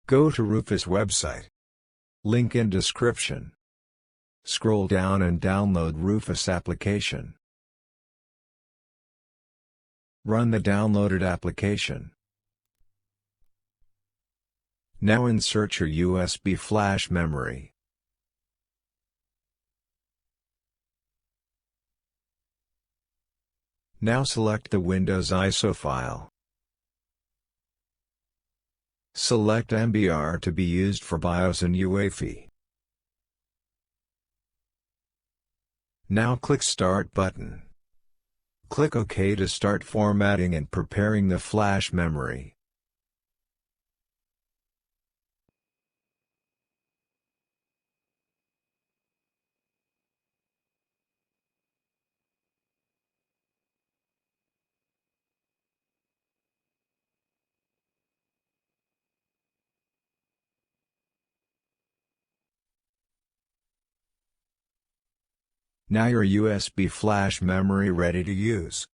Go to RUFUS website. Link in description. Scroll down and download RUFUS application. Run the downloaded application. Now insert your USB flash memory. Now select the Windows ISO file. Select MBR to be used for BIOS and UEFI. Now click Start button. Click OK to start formatting and preparing the flash memory. Now your USB flash memory ready to use.